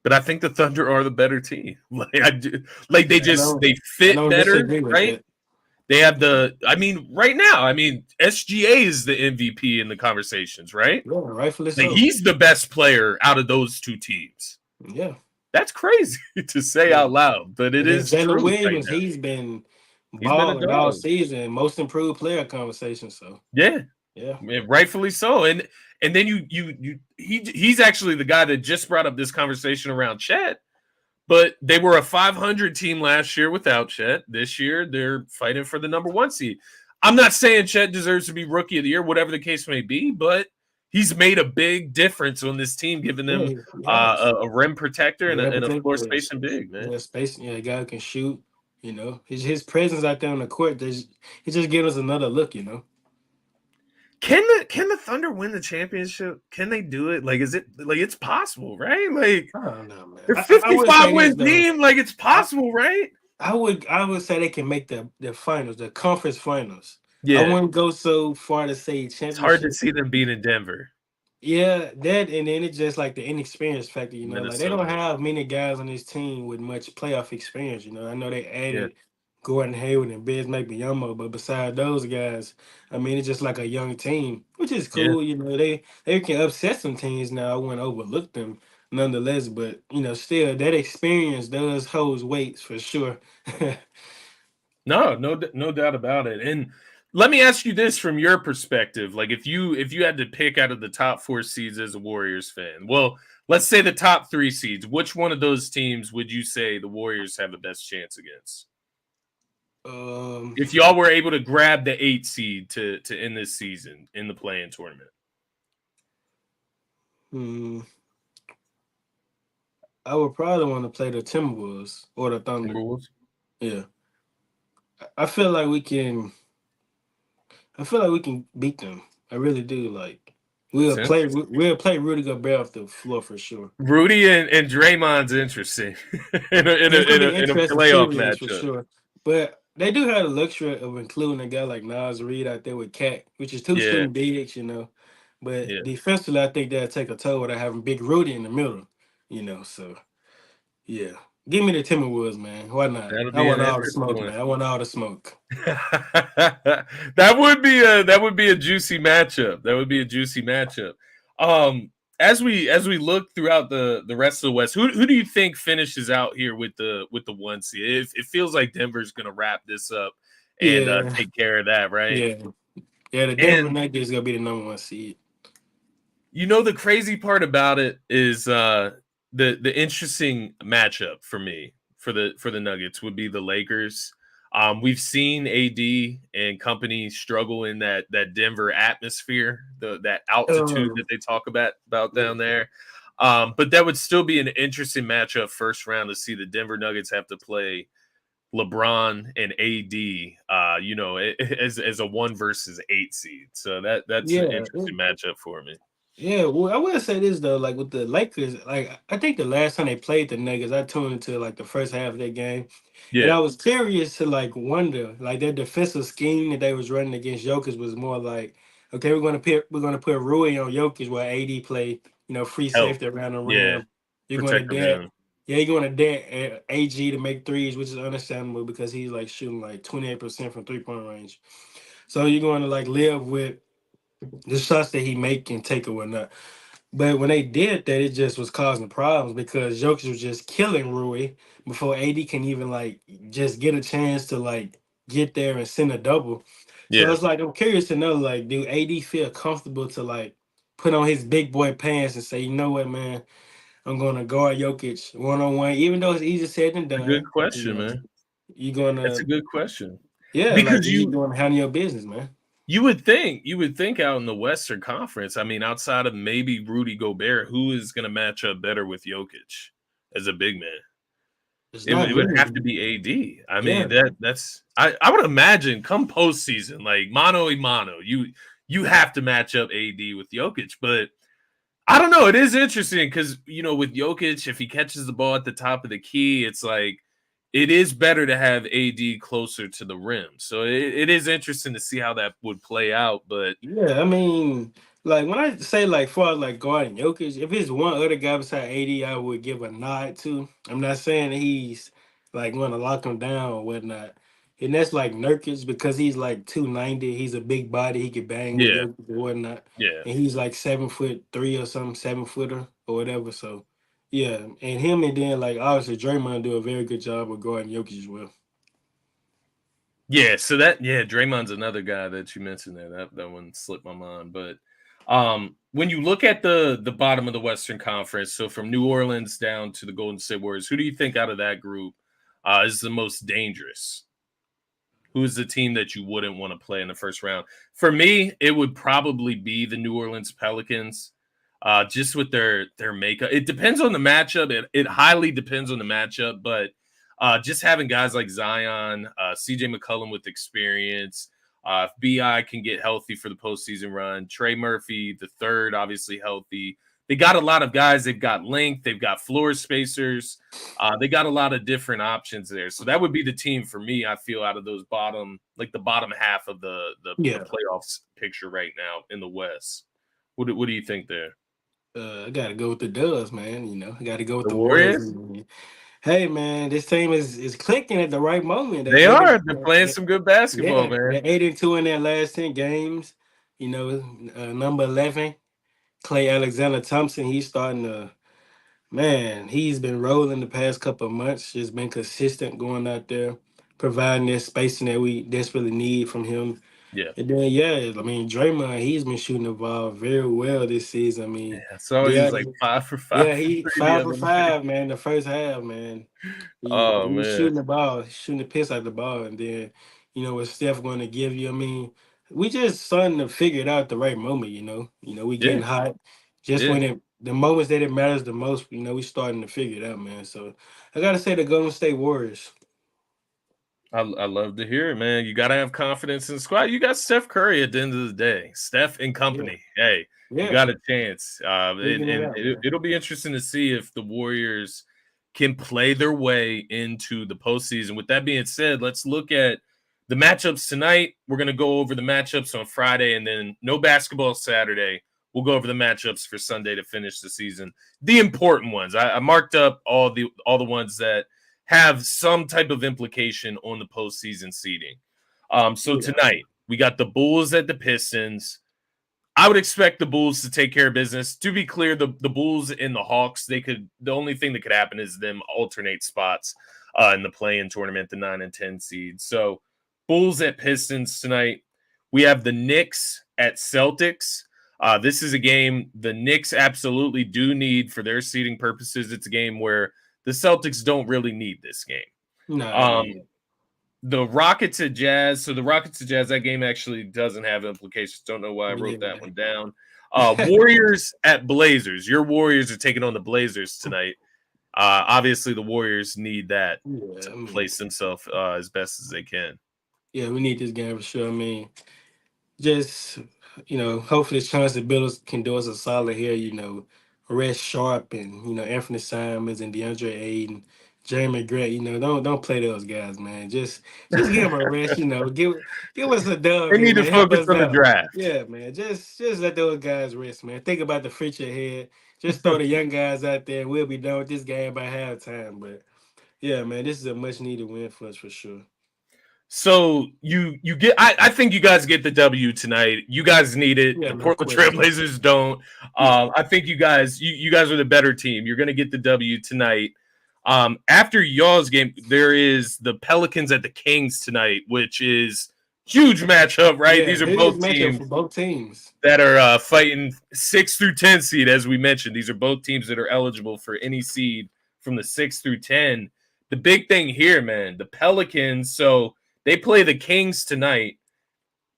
A: But I think the Thunder are the better team. Like
B: I don't.
A: they
B: I
A: fit
B: don't
A: better,
B: disagree with
A: right?
B: that.
A: They have I mean, right now, I mean, SGA is the MVP in the conversations, right?
B: Yeah, rightfully
A: Like
B: so.
A: he's the best player out of those two teams.
B: Yeah,
A: That's crazy to say
B: yeah.
A: out loud, but it
B: And then
A: is
B: Jalen
A: true right
B: Williams,
A: now.
B: he's been
A: He's been a
B: balling all
A: dog.
B: season, most improved player conversation. So
A: Yeah,
B: yeah,
A: yeah, rightfully so. And then he's actually the guy that just brought up this conversation around Chet. But they were a 500 team last year without Chet. This year, they're fighting for the number 1 seed. I'm not saying Chet deserves to be Rookie of the Year, whatever the case may be, but he's made a big difference on this team, giving them
B: Yes.
A: a rim protector and
B: Yeah,
A: a floor
B: protectors.
A: spacing big, man.
B: Yeah, space. Yeah, a guy who can shoot. You know, his presence out there on the court, he just gave us another look. You know.
A: Can the Thunder win the championship? Can they do it? Like, is it like it's possible, right? Like,
B: I don't know, man.
A: they're
B: I would say
A: 55
B: this
A: win
B: though.
A: team. Like, it's
B: I,
A: possible, right?
B: I would say they can make the finals, the conference finals. I
A: Yeah,
B: wouldn't go so far to say
A: it's hard to
B: championship.
A: see them being in Denver,
B: Yeah, that and then it's just like the inexperience factor, you know. Like they don't
A: Minnesota.
B: have many guys on this team with much playoff experience, you know. I know they
A: Yeah,
B: added Gordon Hayward and Biz Yummo, but beside those guys, I mean it's just like a young team, which is
A: yeah.
B: cool, you know. They can upset some teams now. I wouldn't overlook them nonetheless, but you know, still that experience does holds weights for sure.
A: No doubt about it. And let me ask you this from your perspective: like, if you had to pick out of the top 4 seeds as a Warriors fan, well, let's say the top 3 seeds, which one of those teams would you say the Warriors have the best chance against?
B: um
A: If y'all were able to grab the 8 seed to end this season in the play-in tournament,
B: hmm, I would probably want to play the Timberwolves or the Thunder.
A: Timberwolves.
B: Yeah. I feel like we can I feel like we can beat them. I really do. Like
A: That's interesting.
B: we'll play Rudy Gobert off the floor for sure.
A: Rudy and Draymond's interesting in a in a
B: It's gonna
A: in a,
B: be
A: in a
B: interesting
A: playoff
B: series for
A: matchup.
B: sure. But they do have the luxury of including a guy like Nas Reed out there with Cat, which is two
A: Yeah,
B: shooting bigs, you know. But
A: yeah,
B: defensively, I think they'll take a toll without having Big Rudy in the middle, you know. So yeah, give me the Timberwolves, man. Why not?
A: that'll
B: I
A: be
B: want
A: an
B: all the
A: interesting
B: smoke,
A: one.
B: man. I want all the smoke.
A: That would be a juicy matchup. That would be a juicy matchup. Um, as we look throughout the rest of the West, who do you think finishes out here with the 1 seed? It feels like Denver's going to wrap this up and
B: Yeah,
A: take care of that, right?
B: yeah, yeah. The Denver
A: And
B: Nuggets gonna be the number 1 seed.
A: the crazy part about it is the interesting matchup for me for the Nuggets would be the Lakers. We've seen AD and company struggle in that Denver atmosphere, that altitude
B: Oh,
A: that they talk about
B: yeah.
A: down there. But that would still be an interesting matchup first round to see the Denver Nuggets have to play LeBron and AD, as a 1 versus 8 seed. So that's an
B: Yeah,
A: interesting matchup for me.
B: yeah. Well, I will say this though, like with the Lakers, like I think the last time they played the Nuggets, I tuned into like the first half of their game, and
A: Yeah,
B: I was curious to like wonder, like their defensive scheme that they was running against Jokic was more like, okay, we're gonna put Rui on Jokic while AD play, you know, free
A: help.
B: safety around the
A: Yeah,
B: rim. You're going to
A: protect the
B: dare,
A: rim.
B: yeah, you're going to dare AG to make threes, which is understandable because he's like shooting like 28% from 3 point range. So you're going to like live with the shots that he make and take or whatnot. But when they did that, it just was causing problems because Jokic was just killing Rui before AD can even like just get a chance to like get there and send a double. So
A: Yeah,
B: it's like I'm curious to know, like, do AD feel comfortable to like put on his big boy pants and say, you know what, man, I'm gonna guard Jokic 1-on-1, even though it's easier said than
A: it's a good
B: done. You
A: question,
B: know,
A: man.
B: you're
A: That's a
B: gonna,
A: good question
B: yeah, like
A: because
B: you're gonna handle your business, man.
A: you would think out in the Western Conference. I mean, outside of maybe Rudy Gobert, who is going to match up better with Jokic as a big man?
B: It's
A: It
B: not
A: would have
B: me.
A: to be AD. I
B: Yeah,
A: mean, I would imagine come postseason, like mano a mano, you have to match up AD with Jokic, but I don't know. It is interesting because with Jokic, if he catches the ball at the top of the key, it's like it is better to have AD closer to the rim. So it is interesting to see how that would play out. But
B: yeah. I mean, like when I say like far as like guarding Jokic, if it's one other guy beside AD, I would give a nod to. I'm not saying that he's like going to lock him down or whatnot. And that's like Nurkic because he's like 290. He's a big body. He could bang with
A: yeah,
B: Jokic or whatnot.
A: yeah,
B: And he's like 7'3" or something, 7 footer or whatever. So yeah, and him and then like obviously Draymond do a very good job of guarding Jokic as well.
A: yeah. So Draymond's another guy that you mentioned there. That one slipped my mind, but When you look at the bottom of the Western Conference, so from New Orleans down to the Golden State Warriors, who do you think out of that group is the most dangerous? Who is the team that you wouldn't want to play in the first round? For me, it would probably be the New Orleans Pelicans, just with their makeup. It depends on the matchup. It highly depends on the matchup, but just having guys like Zion, CJ McCollum with experience, if Bi can get healthy for the postseason run, Trey Murphy the third, obviously healthy. They got a lot of guys. They've got length. They've got floor spacers. They got a lot of different options there. So that would be the team for me, I feel, out of those bottom, like the bottom half of the
B: Yeah.
A: playoffs picture right now in the West. What do you think there?
B: I gotta go with the Dubs, man. I gotta go with
A: The
B: the Warriors.
A: Warriors?
B: Hey, man, this team is clicking at the right moment. They're
A: They
B: eight and
A: are. They're playing some good basketball,
B: yeah,
A: man.
B: they're 8-2 in their last 10 games. Number 11, Clay Alexander Thompson. He's starting to man. He's been rolling the past couple of months. Just been consistent going out there, providing that spacing that we desperately need from him.
A: Yeah.
B: And then yeah, I mean Draymond, he's been shooting the ball very well this season. I mean,
A: Yeah. So he was
B: yeah,
A: like 5 for 5
B: yeah,
A: from
B: he
A: three the
B: five for
A: other night.
B: five, man. The first half, man.
A: Oh
B: He's
A: man.
B: shooting the ball, shooting the piss out the ball, and then what Steph going to give you. I mean, we just starting to figure it out at the right moment. We
A: Yeah.
B: getting hot. Just
A: Yeah.
B: when the moments that it matters the most, we starting to figure it out, man. So I gotta say the Golden State Warriors.
A: I love to hear it, man. You got to have confidence in the squad. You got Steph Curry at the end of the day. Steph and
B: Yeah,
A: company. Hey, you
B: yeah,
A: got a chance. And,
B: figuring it
A: and
B: out,
A: it,
B: man.
A: it'll be interesting to see if the Warriors can play their way into the postseason. With that being said, let's look at the matchups tonight. We're going to go over the matchups on Friday, and then no basketball Saturday. We'll go over the matchups for Sunday to finish the season. The important ones. I marked up all the ones that have some type of implication on the postseason seeding. So
B: Yeah,
A: tonight we got the Bulls at the Pistons. I would expect the Bulls to take care of business. To be clear, the Bulls and the Hawks, the only thing that could happen is them alternate spots in the play-in tournament, the 9 and 10 seeds. So Bulls at Pistons tonight. We have the Knicks at Celtics. This is a game the Knicks absolutely do need for their seeding purposes. It's a game where the Celtics don't really need this game.
B: nah,
A: Um,
B: yeah,
A: the Rockets at Jazz. So the Rockets at Jazz, that game actually doesn't have implications. Don't know why I wrote that one down. Warriors at Blazers. Your Warriors are taking on the Blazers tonight. Obviously, the Warriors need that
B: yeah.
A: to
B: I mean,
A: place themselves as best as they can.
B: yeah, we need this game for sure. I mean, just hopefully Chauncey Billups can do us a solid here. Rest Sharp and Anthony Simons and DeAndre Ayton, Jeremy Grant. Don't play those guys, man. Just give them a rest. Give us a dub
A: They
B: here,
A: need to
B: man. Help
A: focus
B: us
A: on the
B: out.
A: draft.
B: Yeah, man. Just let those guys rest, man. Think about the future ahead. Just throw the young guys out there. We'll be done with this game by halftime. But yeah, man, this is a much needed win for us for sure.
A: So you get I think you guys get the W tonight. You guys need it.
B: Yeah,
A: The
B: no
A: Portland
B: question.
A: Trailblazers don't.
B: Yeah.
A: I think you guys are the better team. You're gonna get the W tonight. After y'all's game, there is the Pelicans at the Kings tonight, which is huge matchup, right?
B: Yeah,
A: These are
B: this is
A: both
B: matchup for
A: teams
B: both teams.
A: that are fighting 6 through 10 seed, as we mentioned. These are both teams that are eligible for any seed from the 6 through 10. The big thing here, man, the Pelicans, so they play the Kings tonight.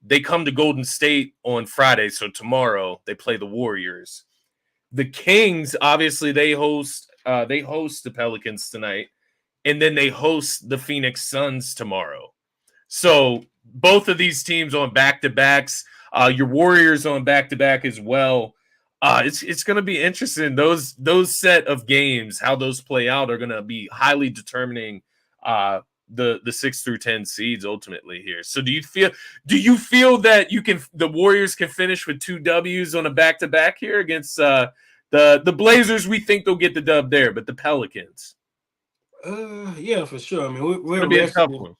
A: They come to Golden State on Friday, so tomorrow they play the Warriors. The Kings, obviously, they host the Pelicans tonight, and then they host the Phoenix Suns tomorrow. So both of these teams on back to backs. Your Warriors on back to back as well. It's going to be interesting. Those set of games, how those play out, are going to be highly determining the 6 through 10 seeds ultimately here. So do you feel that the Warriors can finish with 2 W's on a back to back here against the Blazers? We think they'll get the dub there, but the Pelicans,
B: Yeah, for sure. I mean,
A: it's
B: we're
A: going to be a tough
B: resting.
A: one.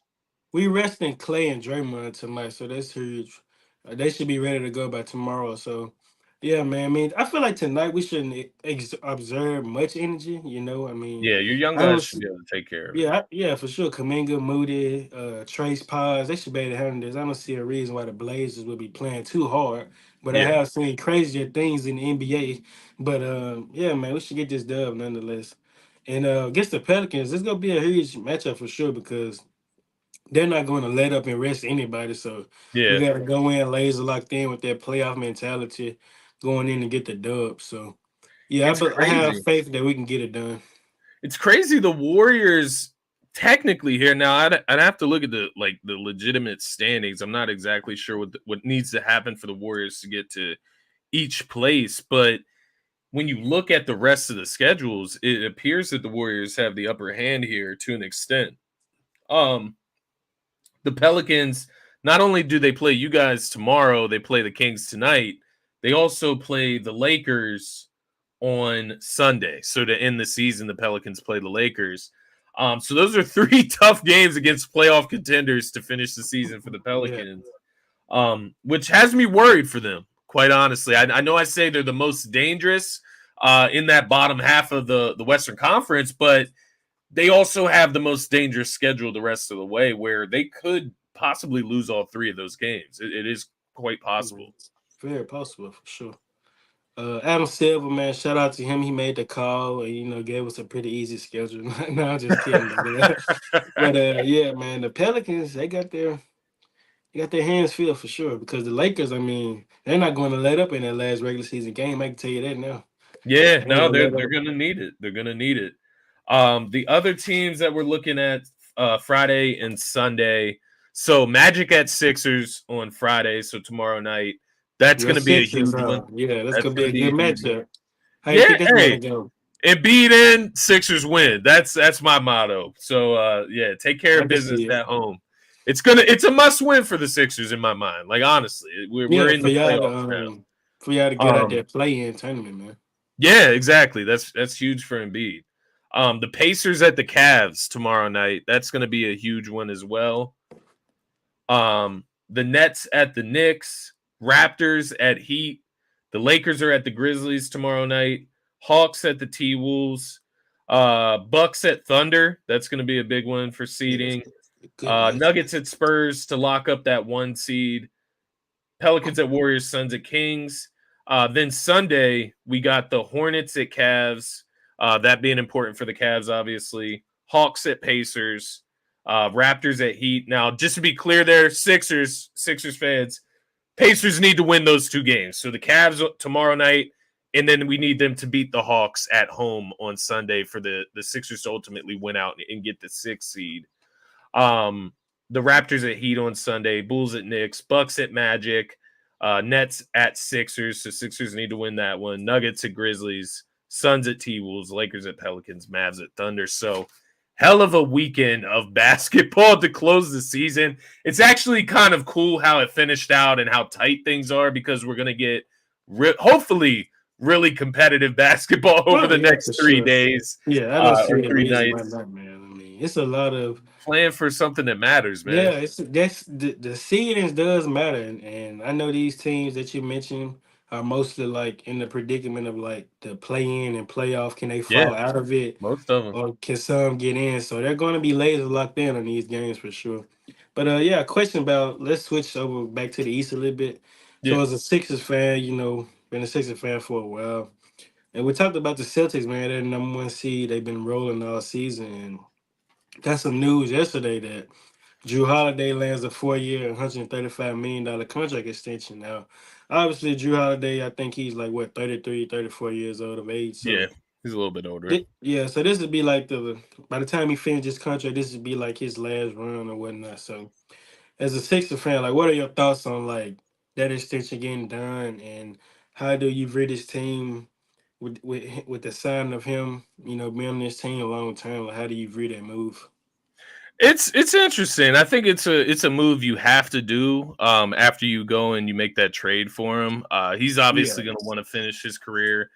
B: We resting Clay and Draymond tonight, so that's huge. They should be ready to go by tomorrow. So, yeah, man. I mean, I feel like tonight we shouldn't observe much energy. I mean,
A: Yeah, your young
B: I
A: guys
B: don't.
A: should
B: See,
A: be able to take care of it.
B: yeah, for sure. Kaminga, Moody, Trace Paz, they should be able to handle this. I don't see a reason why the Blazers would be playing too hard But I
A: Yeah,
B: have seen crazier things in the NBA. But yeah, man, we should get this dub nonetheless. And against the Pelicans, it's gonna be a huge matchup for sure because they're not going to let up and rest anybody. So we
A: yeah.
B: got to go in laser locked in with that playoff mentality, going in and get the dub. So yeah,
A: It's
B: I have
A: crazy.
B: faith that we can get it done.
A: It's crazy. The Warriors technically here now. I'd have to look at the legitimate standings. I'm not exactly sure what needs to happen for the Warriors to get to each place, but when you look at the rest of the schedules, it appears that the Warriors have the upper hand here to an extent. Um, the Pelicans, not only do they play you guys tomorrow, they play the Kings tonight. They also play the Lakers on Sunday. So to end the season, the Pelicans play the Lakers. So those are three tough games against playoff contenders to finish the season for the
B: Yeah,
A: Pelicans, which has me worried for them, quite honestly. I know I say they're the most dangerous in that bottom half of the Western Conference, but they also have the most dangerous schedule the rest of the way where they could possibly lose all three of those games. It is quite possible.
B: very possible for sure. Adam Silver, man, shout out to him. He made the call and gave us a pretty easy schedule. No, I'm just kidding. But yeah, man, the Pelicans they got their hands filled for sure because the Lakers, I mean, they're not going to let up in that last regular season game. I can tell you that now.
A: Yeah,
B: They ain't
A: no,
B: gonna let
A: they're
B: up.
A: gonna need it. They're gonna need it. The other teams that we're looking at Friday and Sunday. So Magic at Sixers on Friday, so tomorrow night. That's
B: Your
A: gonna be a
B: Sixers,
A: huge one.
B: huh? Yeah, that's
A: That's
B: gonna be
A: gonna
B: a
A: be
B: good
A: a huge one.
B: matchup. How you
A: Yeah,
B: think that's gonna
A: hey,
B: go?
A: Embiid in, Sixers win. That's my motto. So yeah, take care
B: I
A: of
B: can
A: business
B: see it.
A: at home. It's a must win for the Sixers in my mind. Like honestly, we're
B: Yeah,
A: in the playoffs
B: for y'all to
A: now.
B: get out there play in tournament, man.
A: Yeah, exactly. That's huge for Embiid. The Pacers at the Cavs tomorrow night. That's going to be a huge one as well. The Nets at the Knicks, Raptors at Heat. The Lakers are at the Grizzlies tomorrow night. Hawks at the T Wolves. Bucks at Thunder. That's going to be a big one for
B: Yeah, that's
A: seeding.
B: a good matchup.
A: Nuggets at Spurs to lock up that one seed. Pelicans at Warriors, Suns at Kings. Then Sunday, we got the Hornets at Cavs. That being important for the Cavs, obviously. Hawks at Pacers. Raptors at Heat. Now, just to be clear there, Sixers fans, Pacers need to win those two games. So the Cavs tomorrow night, and then we need them to beat the Hawks at home on Sunday for the Sixers to ultimately win out and get the sixth seed. Um, the Raptors at Heat on Sunday, Bulls at Knicks, Bucks at Magic, Nets at Sixers. So Sixers need to win that one. Nuggets at Grizzlies, Suns at T Wolves, Lakers at Pelicans, Mavs at Thunder. So hell of a weekend of basketball to close the season. It's actually kind of cool how it finished out and how tight things are because we're gonna get hopefully really competitive basketball over
B: Well,
A: the
B: yeah, for
A: next 3
B: sure.
A: days
B: Yeah, I don't see
A: or
B: a
A: 3
B: reason why
A: nights.
B: not, man. I mean, it's a lot of
A: Playing for something that matters,
B: yeah.
A: man.
B: That's the seedings does matter, and I know these teams that you mentioned are mostly like in the predicament of like the play in and playoff. Can they
A: Yeah,
B: fall out of it,
A: most of them.
B: or can some get in? So they're going to be laser locked in on these games for sure. But yeah, question about let's switch over back to the East a little bit.
A: Yeah,
B: So as a Sixers fan, been a Sixers fan for a while. And we talked about the Celtics, man. They're the number one seed. They've been rolling all season. And got some news yesterday that Drew Holiday lands a 4 year, $135 million contract extension. Now, obviously, Drew Holiday, I think he's like, what, 33, 34 years old of age.
A: yeah.
B: So,
A: He's a little bit older.
B: yeah, so this would be like by the time he finishes his contract, this would be like his last run or whatnot. So, as a Sixers fan, like, what are your thoughts on like that extension getting done, and how do you view this team with the sign of him, being on this team a long time? Like, how do you view that move?
A: It's interesting. I think it's a move you have to do after you go and you make that trade for him. He's
B: Yeah,
A: obviously going to want to finish his career,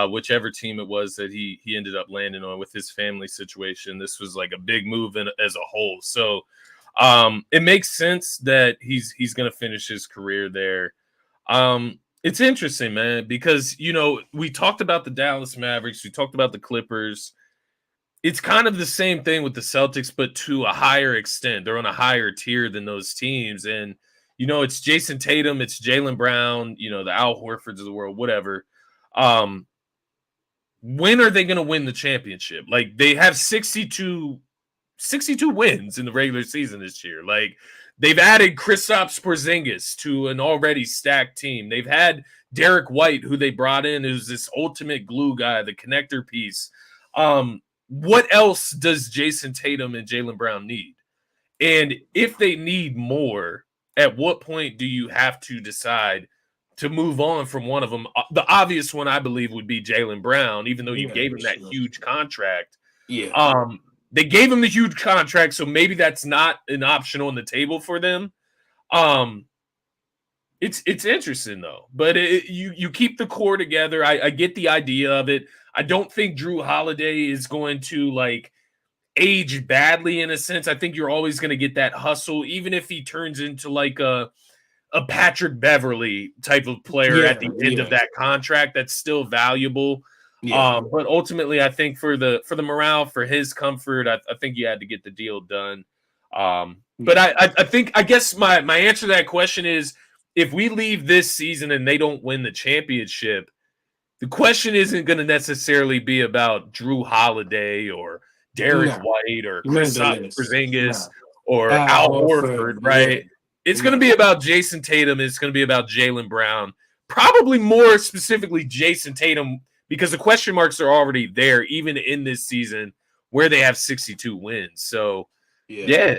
A: whichever team it was that he ended up landing on with his family situation. This was like a big move as a whole. So it makes sense that he's going to finish his career there. It's interesting, man, because we talked about the Dallas Mavericks, we talked about the Clippers. It's kind of the same thing with the Celtics, but to a higher extent. They're on a higher tier than those teams. And, it's Jason Tatum, it's Jaylen Brown, the Al Horfords of the world, whatever. When are they going to win the championship? Like, they have 62 wins in the regular season this year. Like, they've added Kristaps Porzingis to an already stacked team. They've had Derek White, who they brought in, who's this ultimate glue guy, the connector piece. What else does Jason Tatum and Jaylen Brown need? And if they need more, at what point do you have to decide to move on from one of them? The obvious one, I believe, would be Jaylen Brown, even though you gave him that huge contract.
B: Yeah.
A: They gave him the huge contract, so maybe that's not an option on the table for them. It's interesting though, but you keep the core together. I get the idea of it. I don't think Drew Holiday is going to like age badly in a sense. I think you're always going to get that hustle, even if he turns into like a Patrick Beverly type of player at the end of that contract. That's still valuable. But ultimately, I think for the morale, for his comfort, I think you had to get the deal done. But I guess my answer to that question is, if we leave this season and they don't win the championship, the question isn't going to necessarily be about Drew Holiday or Derek White or Kristaps Porzingis or Al Horford, right? Yeah. It's going to be about Jason Tatum. It's going to be about Jaylen Brown. Probably more specifically Jason Tatum, because the question marks are already there, even in this season where they have 62 wins. So, yeah,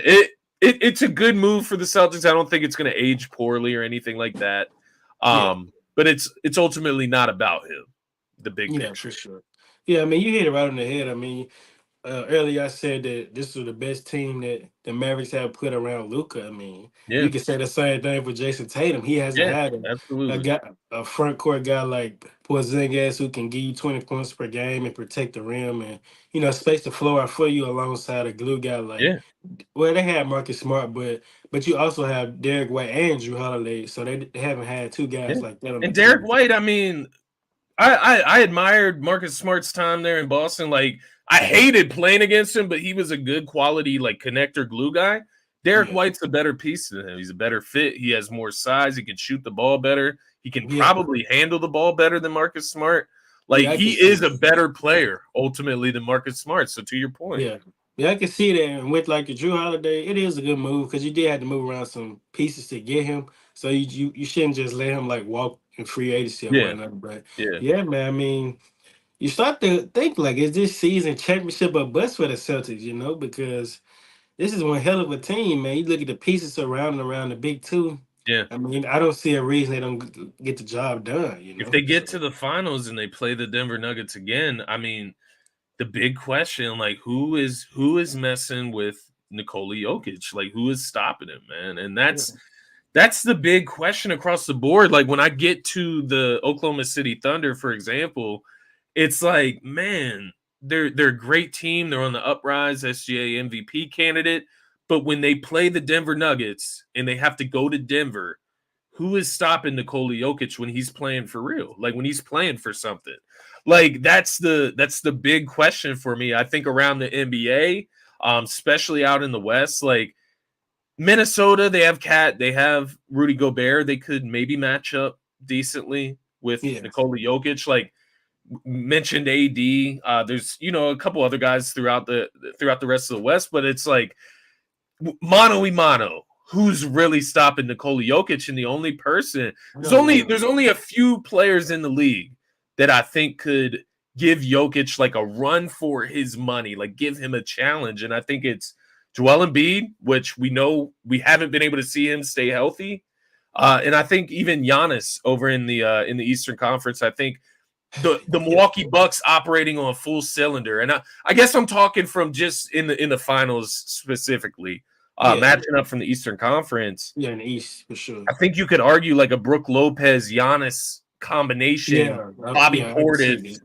A: it's a good move for the Celtics. I don't think it's going to age poorly or anything like that. But it's ultimately not about him, the big picture.
B: Yeah, for sure. Yeah, I mean, you hit it right on the head. I mean, earlier I said that this was the best team that the Mavericks have put around Luka. I mean, you can say the same thing for Jason Tatum. He hasn't had a front court guy like Porzingis who can give you 20 points per game and protect the rim and space the floor out for you alongside a glue guy like. Well, they had Marcus Smart, but you also have Derek White and Drew Holiday, so they haven't had two guys like that on the
A: team. And Derek
B: team.
A: White, I mean, I admired Marcus Smart's time there in Boston. Like, I hated playing against him, but he was a good quality like connector glue guy. Derek White's a better piece than him. He's a better fit. He has more size. He can shoot the ball better. He can probably handle the ball better than Marcus Smart. Like, he is a better player ultimately than Marcus Smart. So to your point.
B: Yeah, I can see that. And with like the Drew Holiday, it is a good move because you did have to move around some pieces to get him. So you shouldn't just let him like walk in free agency or whatnot. But man, I mean, you start to think like, is this season championship or bust for the Celtics? Because this is one hell of a team, man. You look at the pieces around the big two.
A: Yeah.
B: I mean, I don't see a reason they don't get the job done.
A: If they get to the finals and they play the Denver Nuggets again, I mean, the big question, like, who is messing with Nikola Jokic? Like, who is stopping him, man? And that's the big question across the board. Like, when I get to the Oklahoma City Thunder, for example, it's like, man, they're a great team. They're on the uprise, SGA MVP candidate. But when they play the Denver Nuggets and they have to go to Denver, who is stopping Nikola Jokic when he's playing for real? Like, when he's playing for something? Like, that's the big question for me. I think around the NBA, especially out in the West, like Minnesota, they have Cat, they have Rudy Gobert. They could maybe match up decently with Nikola Jokic. Like, mentioned AD. There's a couple other guys throughout the rest of the West, but it's like mano a mano. Who's really stopping Nikola Jokic? And the only person there's only a few players in the league that I think could give Jokic like a run for his money, like give him a challenge. And I think it's Joel Embiid, which we know we haven't been able to see him stay healthy. And I think even Giannis over in the Eastern Conference, I think the Milwaukee Bucks operating on full cylinder. And I guess I'm talking from just in the finals specifically. Matching up from the Eastern Conference.
B: Yeah, in the East, for sure.
A: I think you could argue like a Brook Lopez, Giannis combination. Bobby Portis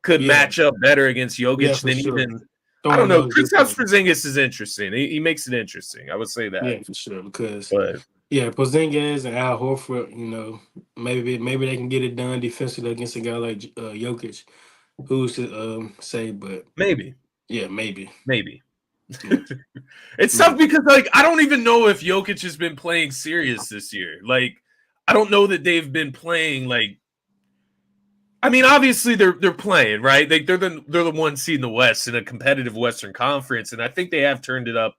A: could match up better against Jokic than even. I don't know. Kristaps Porzingis is interesting. He makes it interesting. I would say that.
B: Yeah, for sure. Because Porzingis and Al Horford, maybe they can get it done defensively against a guy like Jokic. Who's to say? But
A: maybe.
B: Yeah, maybe.
A: It's tough because like I don't even know if Jokic has been playing serious this year. Like I don't know that they've been playing like. I mean, obviously they're playing right. They're the one seed in the West in a competitive Western Conference, and I think they have turned it up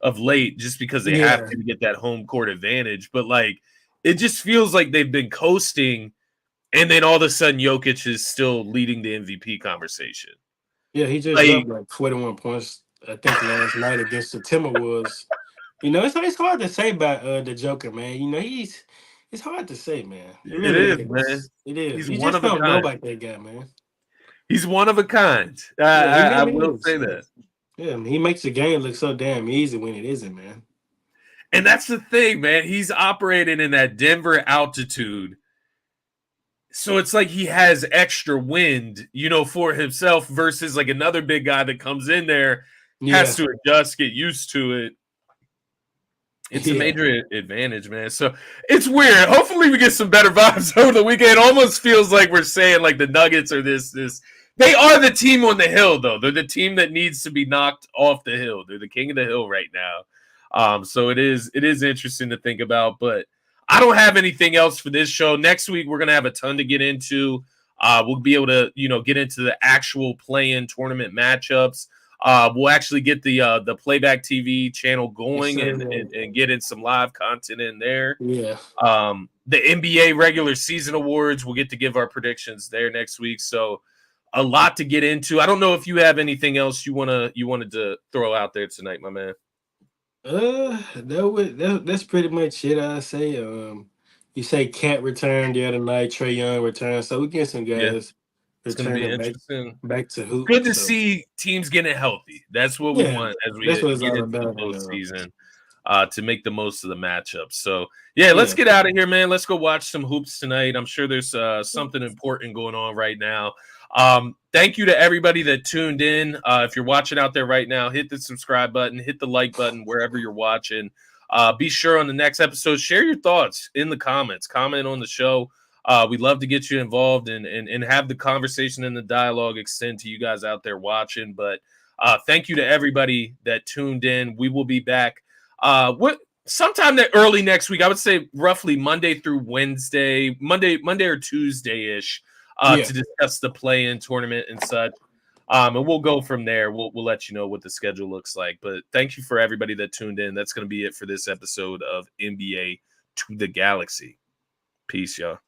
A: of late just because they have
B: Yeah,
A: to get that home court advantage. But like it just feels like they've been coasting, and then all of a sudden Jokic is still leading the MVP conversation.
B: yeah, he just
A: Like
B: dropped like 21 points, I think, last night against the Timberwolves. It's hard to say about the Joker, man. It's hard to say, man. It
A: it
B: really
A: is, man.
B: is. It is.
A: He's
B: You
A: one
B: just
A: of a
B: don't know
A: kind.
B: about that guy, man.
A: He's one of a kind.
B: Yeah, he
A: I
B: really
A: will
B: is.
A: say
B: Yeah.
A: that.
B: Yeah, he makes the game look so damn easy when it isn't, man.
A: And that's the thing, man. He's operating in that Denver altitude. So it's like he has extra wind, for himself versus like another big guy that comes in there, has
B: Yeah,
A: to adjust, get used to it. It's a
B: yeah,
A: major advantage, man. So it's weird. Hopefully we get some better vibes over the weekend. It almost feels like we're saying like the Nuggets are this. They are the team on the hill, though. They're the team that needs to be knocked off the hill. They're the king of the hill right now. So it is interesting to think about, but I don't have anything else for this show. Next week we're gonna have a ton to get into. We'll be able to, get into the actual play-in tournament matchups. We'll actually get the playback TV channel
B: yes,
A: going
B: sir.
A: and get in some live content in there.
B: Yeah.
A: The NBA regular season awards, we'll get to give our predictions there next week. So a lot to get into. I don't know if you have anything else you wanted to throw out there tonight, my man.
B: That's pretty much it. I say. You say Cat returned the other night. Trey Young returned, so we get some
A: Yeah,
B: guys
A: it's going to be
B: returning
A: interesting.
B: back to
A: It's
B: hoop.
A: good to
B: So
A: see teams getting healthy. That's what we
B: yeah,
A: want as we
B: that's what it's
A: get
B: all
A: into the
B: about.
A: postseason. To make the most of the matchups. So, yeah, let's
B: Yeah,
A: get out of here, man. Let's go watch some hoops tonight. I'm sure there's something important going on right now. Thank you to everybody that tuned in. If you're watching out there right now, hit the subscribe button, hit the like button wherever you're watching. Be sure on the next episode, share your thoughts in the comments, comment on the show. We'd love to get you involved and have the conversation and the dialogue extend to you guys out there watching. But thank you to everybody that tuned in. We will be back sometime early next week. I would say roughly Monday through Wednesday, Monday or Tuesday ish,
B: yeah.
A: to discuss the play-in tournament and such. And we'll go from there. We'll let you know what the schedule looks like. But thank you for everybody that tuned in. That's going to be it for this episode of NBA to the Galaxy. Peace, y'all.